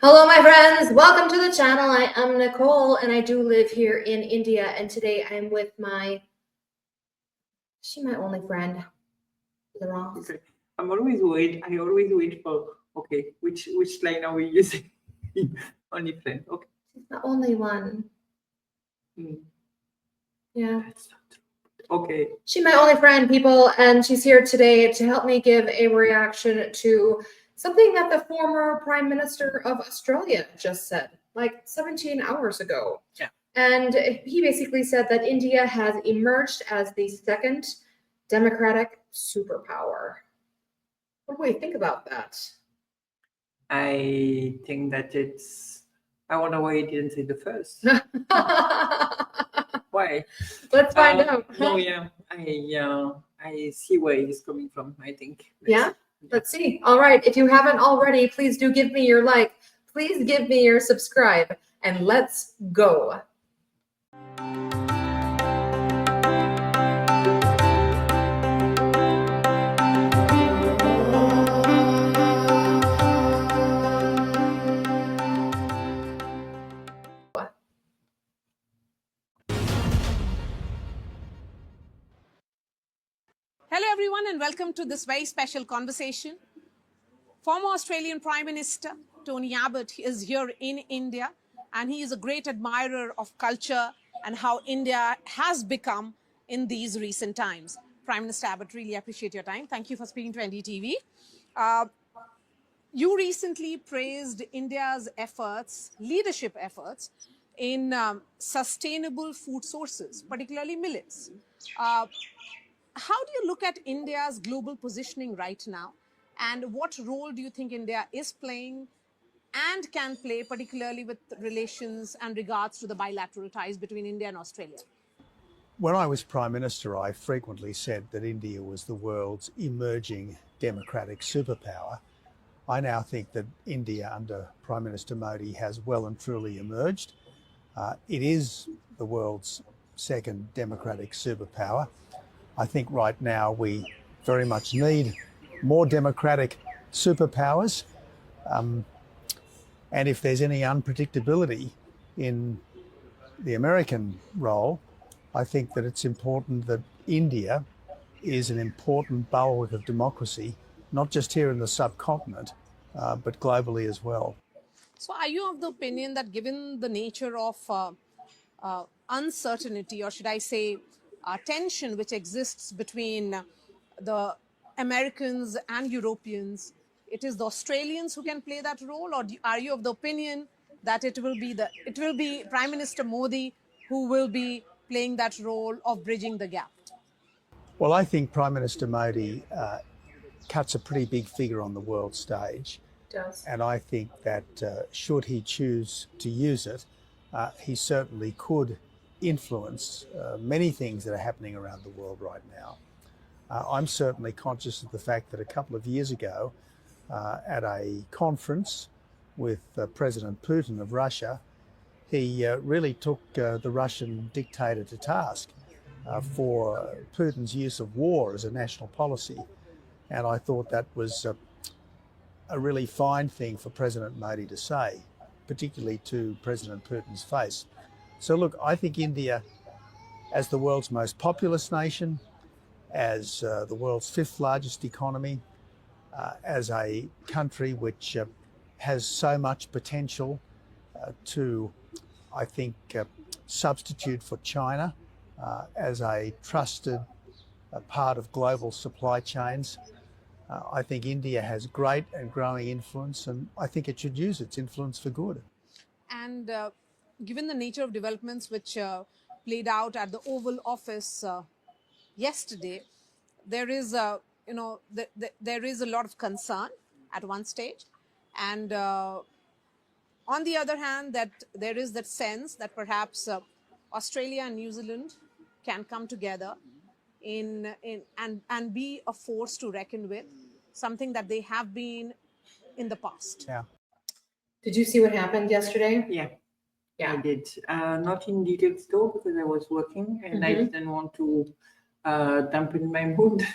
Hello, my friends. Welcome to the channel. I am Nicole, and I do live here in India. And today I'm with she's my only friend. Is it wrong? Okay. I'm always worried. I always wait for, okay, which line are we using? Only friend. Okay. She's the only one. Yeah. That's not true. Okay. She's my only friend, people, and she's here today to help me give a reaction to something that the former Prime Minister of Australia just said, like 17 hours ago. Yeah. And he basically said that India has emerged as the second democratic superpower. What do we think about that? I think that I wonder why he didn't say the first. Why? Let's find out. No, yeah. I see where he's coming from, I think. Let's see. All right. If you haven't already, please do give me your like. Please give me your subscribe. And let's go. Hello everyone and welcome to this very special conversation. Former Australian Prime Minister Tony Abbott is here in India, and he is a great admirer of culture and how India has become in these recent times. Prime Minister Abbott, really appreciate your time. Thank you for speaking to NDTV. You recently praised India's efforts, leadership efforts in sustainable food sources, particularly millets. How do you look at India's global positioning right now, and what role do you think India is playing and can play, particularly with relations and regards to the bilateral ties between India and Australia? When I was Prime Minister, I frequently said that India was the world's emerging democratic superpower. I now think that India under Prime Minister Modi has well and truly emerged. It is the world's second democratic superpower. I think right now we very much need more democratic superpowers. And if there's any unpredictability in the American role, I think that it's important that India is an important bulwark of democracy, not just here in the subcontinent, but globally as well. So are you of the opinion that given the nature of uncertainty, or should I say tension which exists between the Americans and Europeans, it is the Australians who can play that role, or are you of the opinion that it will be Prime Minister Modi who will be playing that role of bridging the gap? Well, I think Prime Minister Modi cuts a pretty big figure on the world stage. Does. And I think that should he choose to use it, he certainly could influence many things that are happening around the world right now. I'm certainly conscious of the fact that a couple of years ago at a conference with President Putin of Russia, he really took the Russian dictator to task for Putin's use of war as a national policy. And I thought that was a really fine thing for President Modi to say, particularly to President Putin's face. So look, I think India, as the world's most populous nation, as the world's fifth largest economy, as a country which has so much potential to, I think, substitute for China as a trusted part of global supply chains. I think India has great and growing influence, and I think it should use its influence for good. And given the nature of developments which played out at the Oval Office yesterday, there is there is a lot of concern at one stage, and on the other hand, that there is that sense that perhaps Australia and New Zealand can come together and be a force to reckon with, something that they have been in the past. Yeah. Did you see what happened yesterday? Yeah, I did. Not in details though, because I was working and I didn't want to dampen my mood.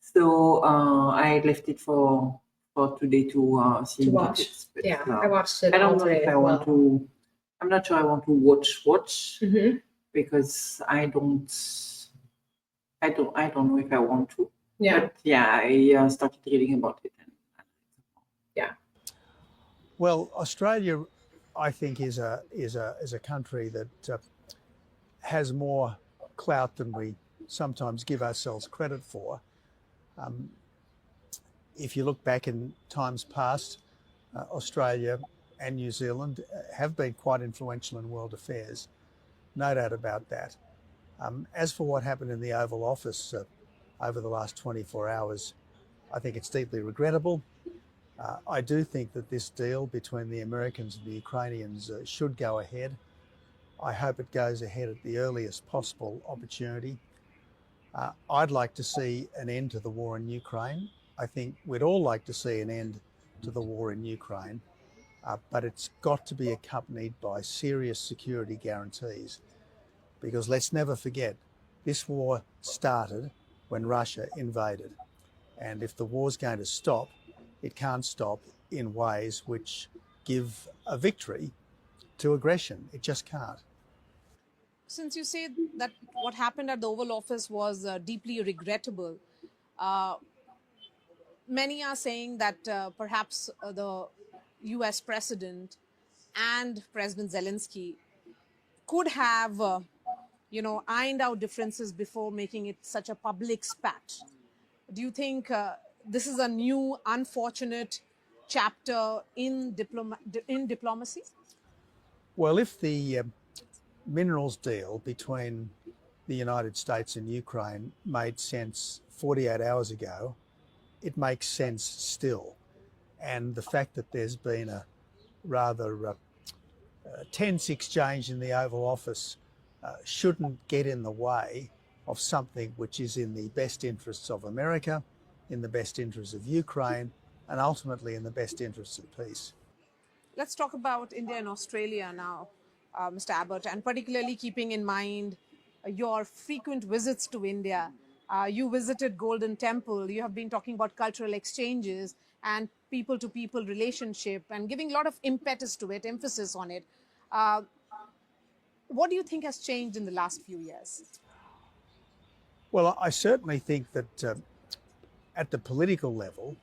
So I left it for for today to see To in watch. details. But, Yeah, I watched it I don't all know today if I as want well. to. I'm not sure I want to watch Mhm. because I don't know if I want to. Yeah. But yeah, I started reading about it. Well, Australia, I think, is a country that has more clout than we sometimes give ourselves credit for. If you look back in times past, Australia and New Zealand have been quite influential in world affairs, no doubt about that. As for what happened in the Oval Office over the last 24 hours, I think it's deeply regrettable. I do think that this deal between the Americans and the Ukrainians should go ahead. I hope it goes ahead at the earliest possible opportunity. I'd like to see an end to the war in Ukraine. I think we'd all like to see an end to the war in Ukraine, but it's got to be accompanied by serious security guarantees. Because let's never forget, this war started when Russia invaded. And if the war's going to stop, it can't stop in ways which give a victory to aggression. It just can't. Since you say that what happened at the Oval Office was deeply regrettable, uh, many are saying that perhaps the US president and President Zelensky could have, ironed out differences before making it such a public spat. Do you think this is a new unfortunate chapter in diplomacy? Well, if the minerals deal between the United States and Ukraine made sense 48 hours ago, it makes sense still. And the fact that there's been a rather tense exchange in the Oval Office shouldn't get in the way of something which is in the best interests of America, in the best interests of Ukraine, and ultimately in the best interests of peace. Let's talk about India and Australia now, Mr. Abbott, and particularly keeping in mind your frequent visits to India. You visited Golden Temple. You have been talking about cultural exchanges and people-to-people relationship and giving a lot of impetus to it, emphasis on it. Uh, what do you think has changed in the last few years? Well, I certainly think that at the political level,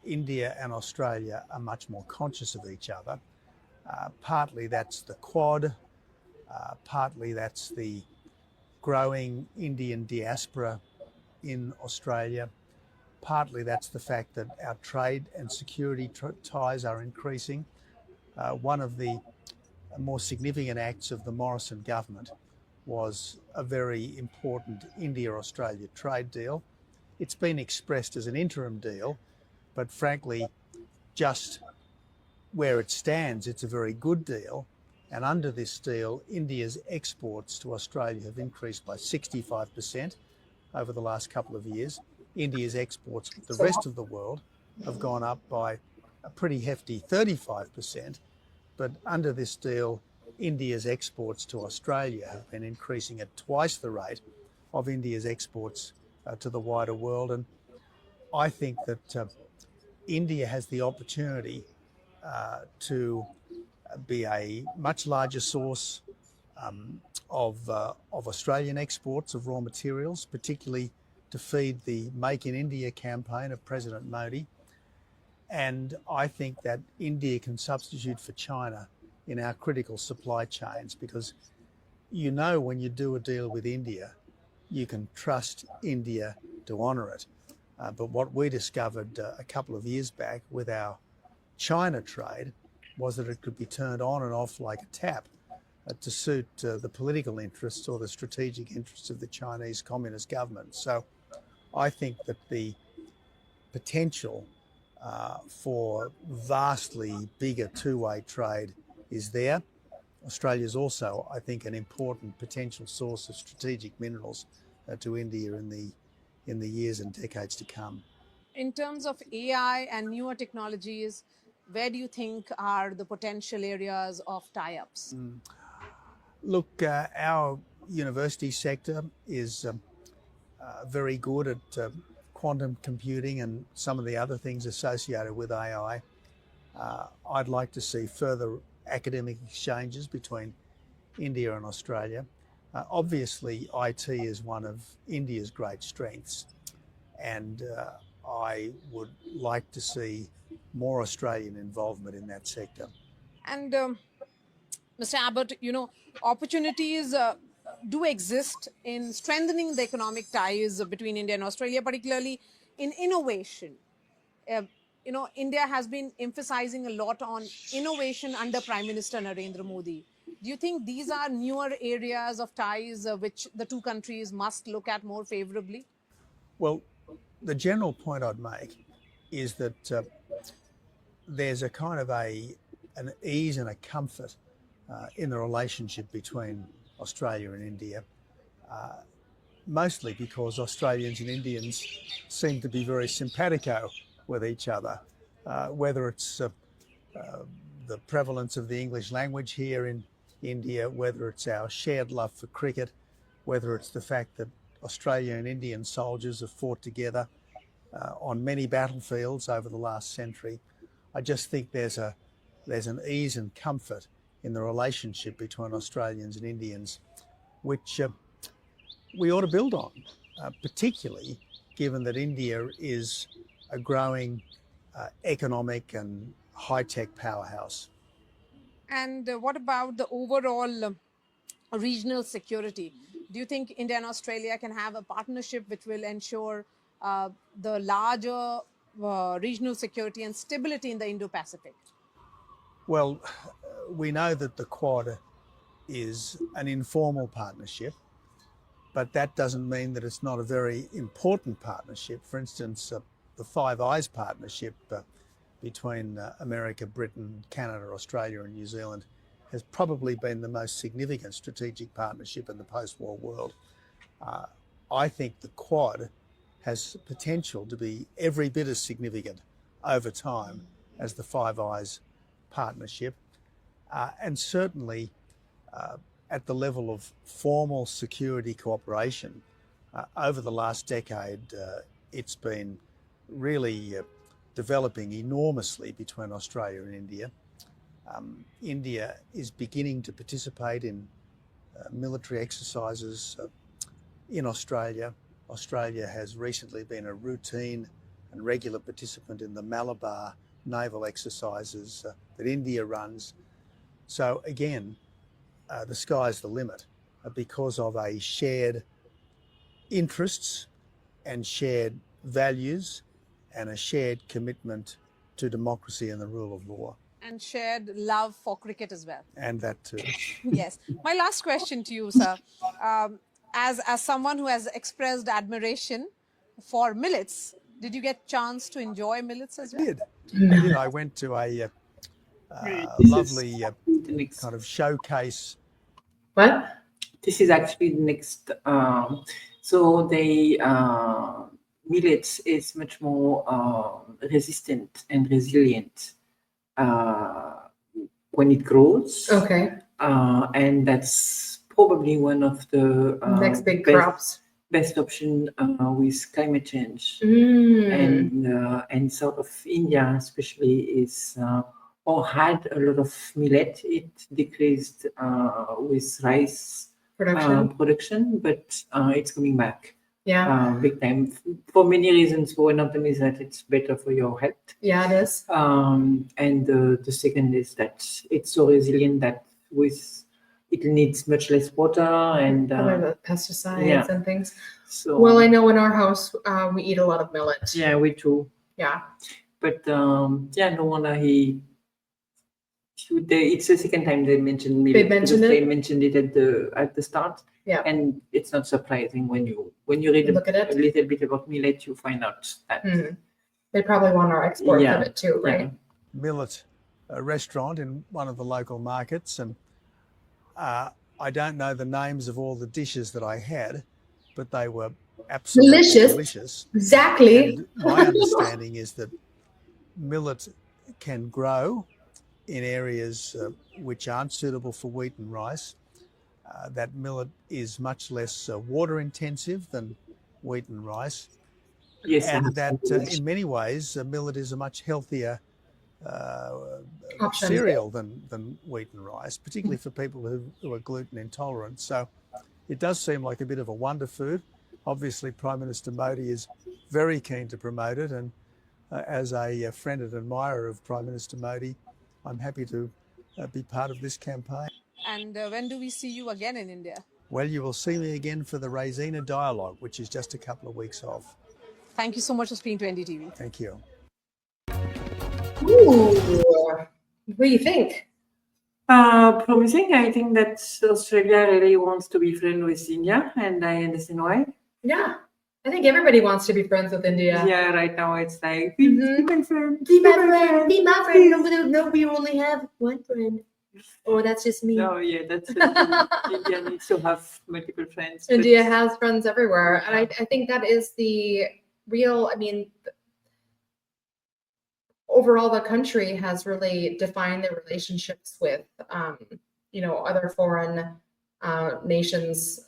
India and Australia are much more conscious of each other. Partly that's the Quad, partly that's the growing Indian diaspora in Australia. Partly that's the fact that our trade and security ties are increasing. One of the more significant acts of the Morrison government was a very important India-Australia trade deal. It's been expressed as an interim deal, but frankly, just where it stands, it's a very good deal. And under this deal, India's exports to Australia have increased by 65% over the last couple of years. India's exports to the rest of the world have gone up by a pretty hefty 35%. But under this deal, India's exports to Australia have been increasing at twice the rate of India's exports to the wider world. And I think that India has the opportunity to be a much larger source of Australian exports of raw materials, particularly to feed the Make in India campaign of President Modi. And I think that India can substitute for China in our critical supply chains, because you know when you do a deal with India, you can trust India to honour it. But what we discovered a couple of years back with our China trade was that it could be turned on and off like a tap to suit the political interests or the strategic interests of the Chinese Communist government. So I think that the potential for vastly bigger two-way trade is there. Australia is also, I think, an important potential source of strategic minerals to India in the years and decades to come. In terms of AI and newer technologies, where do you think are the potential areas of tie-ups? Look, our university sector is very good at quantum computing and some of the other things associated with AI. I'd like to see further academic exchanges between India and Australia. Obviously, IT is one of India's great strengths, and I would like to see more Australian involvement in that sector. And Mr. Abbott, opportunities do exist in strengthening the economic ties between India and Australia, particularly in innovation. Uh, India has been emphasizing a lot on innovation under Prime Minister Narendra Modi. Do you think these are newer areas of ties which the two countries must look at more favorably? Well, the general point I'd make is that there's a kind of an ease and a comfort in the relationship between Australia and India, mostly because Australians and Indians seem to be very simpatico with each other, whether it's the prevalence of the English language here in India, whether it's our shared love for cricket, whether it's the fact that Australian and Indian soldiers have fought together on many battlefields over the last century. I just think there's an ease and comfort in the relationship between Australians and Indians, which we ought to build on, particularly given that India is a growing economic and high-tech powerhouse. And what about the overall regional security? Do you think India and Australia can have a partnership which will ensure the larger regional security and stability in the Indo-Pacific? Well, we know that the Quad is an informal partnership, but that doesn't mean that it's not a very important partnership. For instance, the Five Eyes partnership between America, Britain, Canada, Australia and New Zealand has probably been the most significant strategic partnership in the post-war world. I think the Quad has potential to be every bit as significant over time as the Five Eyes partnership, and certainly at the level of formal security cooperation. Over the last decade, it's been really developing enormously between Australia and India. India is beginning to participate in military exercises in Australia. Australia has recently been a routine and regular participant in the Malabar naval exercises that India runs. So again, the sky's the limit because of a shared interests and shared values and a shared commitment to democracy and the rule of law. And shared love for cricket as well. And that too. Yes. My last question to you, sir. As someone who has expressed admiration for millets, did you get a chance to enjoy millets as well? I did. I went to a lovely kind of showcase. What? This is actually the next. So they millets is much more resistant and resilient when it grows. Okay. And that's probably one of the Next big crops. Best option with climate change. And south of India especially is or had a lot of millet. It decreased with rice production, but it's coming back. Yeah. Big time for many reasons. One of them is that it's better for your health. Yeah, it is. And the second is that it's so resilient that it needs much less water and the pesticides and things. So well, I know in our house we eat a lot of millet. Yeah, we too. Yeah. But no wonder it's the second time they mentioned millet. They mentioned it. They mentioned it at the start. Yeah. And it's not surprising when you read a little bit about millet, you find out that they probably want our export of it too, right? Yeah. Millet restaurant in one of the local markets, and I don't know the names of all the dishes that I had, but they were absolutely delicious. Exactly. And my understanding is that millet can grow in areas which aren't suitable for wheat and rice. That millet is much less water intensive than wheat and rice. Yes, and that absolutely. in many ways millet is a much healthier Option. cereal than wheat and rice, particularly for people who are gluten intolerant. So it does seem like a bit of a wonder food. Obviously, Prime Minister Modi is very keen to promote it, and as a friend and admirer of Prime Minister Modi, I'm happy to be part of this campaign. And when do we see you again in India? Well, you will see me again for the Raisina Dialogue, which is just a couple of weeks off. Thank you so much for speaking to NDTV. Thank you. Ooh, what do you think? Promising. I think that Australia really wants to be friends with India, and I understand why. Yeah, I think everybody wants to be friends with India. Yeah, right now it's like, be my friend. Be my friend. Be my friend. No, we only have one friend. Oh, that's just me. No, yeah, that's India needs to have multiple friends. India has friends everywhere, and I think that is the real. I mean, overall, the country has really defined their relationships with, other foreign nations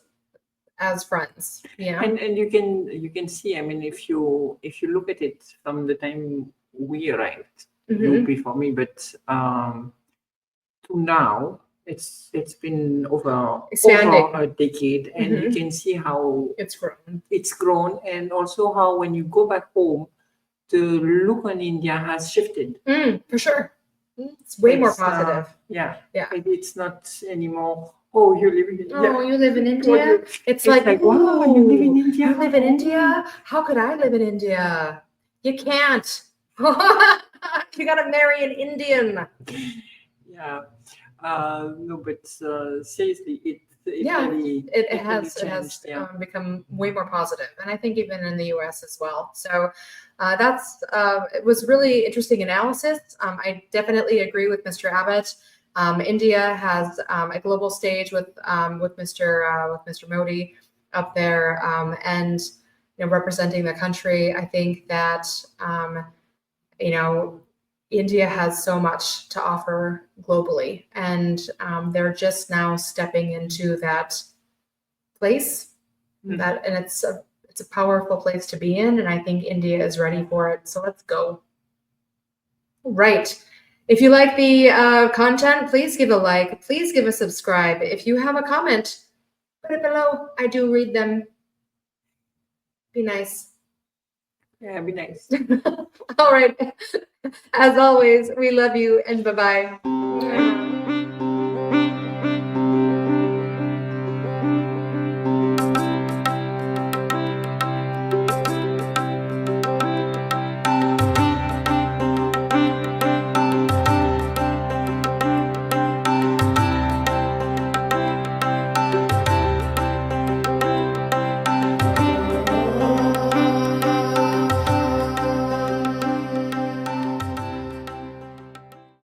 as friends. Yeah, and you can see. I mean, if you look at it from the time we arrived, you before me, but to now, it's been over a decade, and you can see how it's grown, and also how when you go back home, the look on India has shifted. For sure. It's way more positive. Yeah. Maybe it's not anymore. Oh, you live in India. Oh, you live in India? It's like, wow, you live in India. You live in India? How could I live in India? You can't. You gotta marry an Indian. Yeah. No, but seriously, it has become way more positive, and I think even in the US as well. So it was really interesting analysis. I definitely agree with Mr. Abbott. India has a global stage with Mr. Modi up there, and representing the country. I think that India has so much to offer globally, and they're just now stepping into that place. And it's a powerful place to be in, and I think India is ready for it. So let's go. Right. If you like the content, please give a like. Please give a subscribe. If you have a comment, put it below. I do read them. Be nice. Yeah, be nice. All right. As always, we love you, and bye-bye.